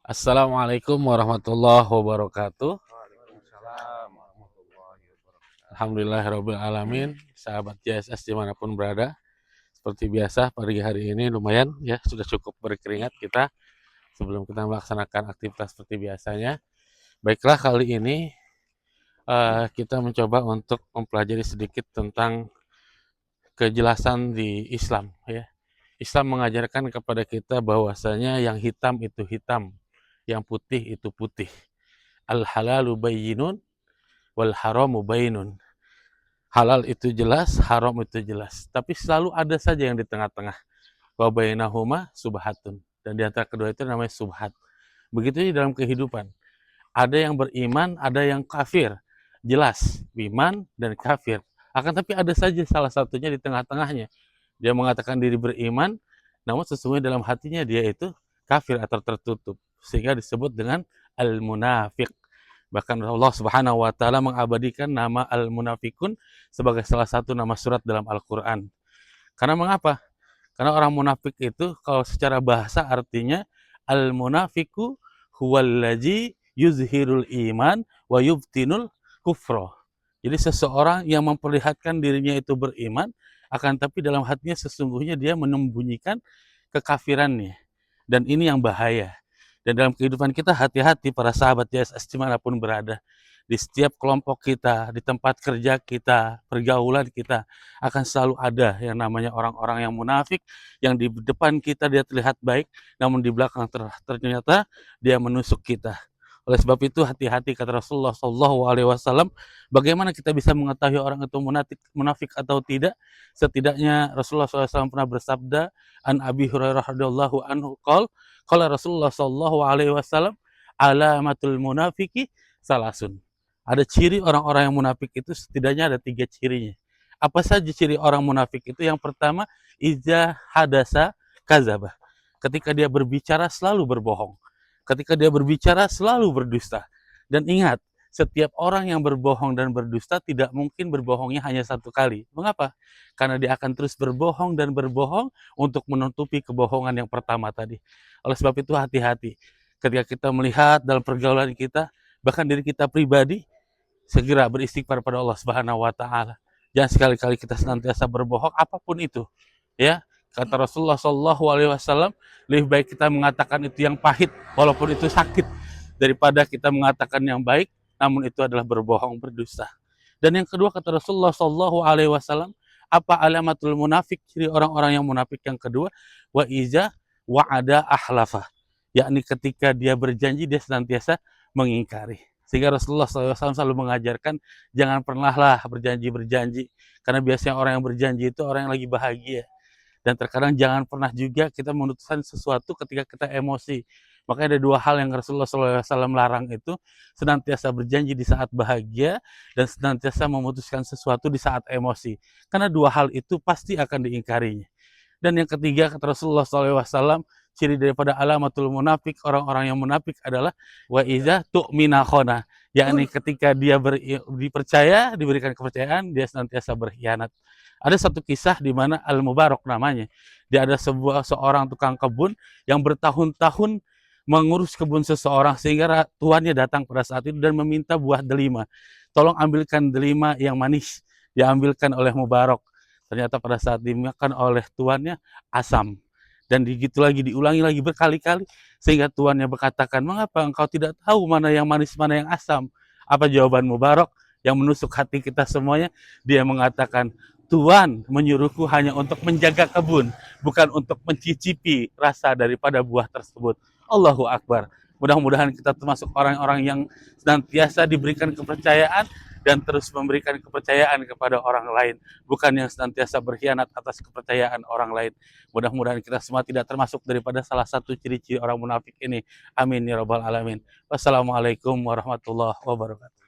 Assalamualaikum warahmatullahi wabarakatuh. Waalaikumsalam warahmatullahi wabarakatuh. Alhamdulillahirabbil alamin. Sahabat JSS dimanapun berada, seperti biasa pagi hari ini lumayan ya, sudah cukup berkeringat kita sebelum kita melaksanakan aktivitas seperti biasanya. Baiklah, kali ini kita mencoba untuk mempelajari sedikit tentang kejelasan di Islam ya. Islam mengajarkan kepada kita bahwasanya yang hitam itu hitam, yang putih itu putih. Al halalu bayyinun wal haramu bainun. Halal itu jelas, haram itu jelas. Tapi selalu ada saja yang di tengah-tengah. Wa bainahuma subhatun. Dan di antara kedua itu namanya subhat. Begitu di dalam kehidupan. Ada yang beriman, ada yang kafir. Jelas, iman dan kafir. Akan tapi ada saja salah satunya di tengah-tengahnya. Dia mengatakan diri beriman, namun sesungguhnya dalam hatinya dia itu kafir atau tertutup. Sehingga disebut dengan al-munafiq. Bahkan Allah Subhanahu wa taala mengabadikan nama al-munafikun sebagai salah satu nama surat dalam Al-Qur'an. Karena mengapa? Karena orang munafik itu kalau secara bahasa artinya al-munafiku huwallazi yuzhirul iman wa yubtinul kufro. Jadi seseorang yang memperlihatkan dirinya itu beriman, akan tapi dalam hatinya sesungguhnya dia menyembunyikan kekafirannya. Dan ini yang bahaya. Dan dalam kehidupan kita hati-hati para sahabat JSS dimanapun berada. Di setiap kelompok kita, di tempat kerja kita, pergaulan kita, akan selalu ada yang namanya orang-orang yang munafik, yang di depan kita dia terlihat baik, namun di belakang ternyata dia menusuk kita. Oleh sebab itu hati-hati kata Rasulullah SAW. Bagaimana kita bisa mengetahui orang itu munafik atau tidak? Setidaknya Rasulullah SAW pernah bersabda, an Abi Hurairah radhiyallahu anhu qala Rasulullah SAW, alamatul munafiki salasun. Ada ciri orang-orang yang munafik itu setidaknya ada 3 cirinya. Apa saja ciri orang munafik itu? Yang pertama, iza hadasa kazabah. Ketika dia berbicara selalu berbohong. Ketika dia berbicara selalu berdusta. Dan ingat, setiap orang yang berbohong dan berdusta tidak mungkin berbohongnya hanya satu kali. Mengapa? Karena dia akan terus berbohong dan berbohong untuk menutupi kebohongan yang pertama tadi. Oleh sebab itu hati-hati. Ketika kita melihat dalam pergaulan kita, bahkan diri kita pribadi, segera beristighfar pada Allah Subhanahu wa taala. Jangan sekali-kali kita senantiasa berbohong apapun itu. Ya, kata Rasulullah Shallallahu alaihi wasallam, lebih baik kita mengatakan itu yang pahit walaupun itu sakit daripada kita mengatakan yang baik namun itu adalah berbohong, berdusta. Dan yang kedua kata Rasulullah Shallallahu alaihi wasallam, apa alamatul munafik? Ciri orang-orang yang munafik yang kedua, wa iza wa'ada ahlafa. Yakni ketika dia berjanji dia senantiasa mengingkari. Sehingga Rasulullah SAW selalu mengajarkan jangan pernahlah berjanji-berjanji. Karena biasanya orang yang berjanji itu orang yang lagi bahagia. Dan terkadang jangan pernah juga kita memutuskan sesuatu ketika kita emosi. Makanya ada 2 hal yang Rasulullah SAW larang itu, senantiasa berjanji di saat bahagia dan senantiasa memutuskan sesuatu di saat emosi. Karena 2 hal itu pasti akan diingkarinya. Dan yang ketiga kata Rasulullah SAW, ciri daripada alamatul munafik, orang-orang yang munafik adalah wa iza tu'mina khona, yakni ketika dia dipercaya, diberikan kepercayaan, dia senantiasa berkhianat. Ada satu kisah di mana Al-Mubarak namanya. Dia ada seorang tukang kebun yang bertahun-tahun mengurus kebun seseorang sehingga tuannya datang pada saat itu dan meminta buah delima. Tolong ambilkan delima yang manis. Diambilkan oleh Mubarak. Ternyata pada saat dimakan oleh tuannya asam. Dan begitu lagi diulangi lagi berkali-kali sehingga tuannya berkatakan, mengapa engkau tidak tahu mana yang manis mana yang asam? Apa jawaban Mubarak yang menusuk hati kita semuanya? Dia mengatakan, Tuhan menyuruhku hanya untuk menjaga kebun, bukan untuk mencicipi rasa daripada buah tersebut. Allahu Akbar. Mudah-mudahan kita termasuk orang-orang yang senantiasa diberikan kepercayaan dan terus memberikan kepercayaan kepada orang lain, bukan yang senantiasa berkhianat atas kepercayaan orang lain. Mudah-mudahan kita semua tidak termasuk daripada salah satu ciri-ciri orang munafik ini. Amin ya rabbal alamin. Wassalamualaikum warahmatullahi wabarakatuh.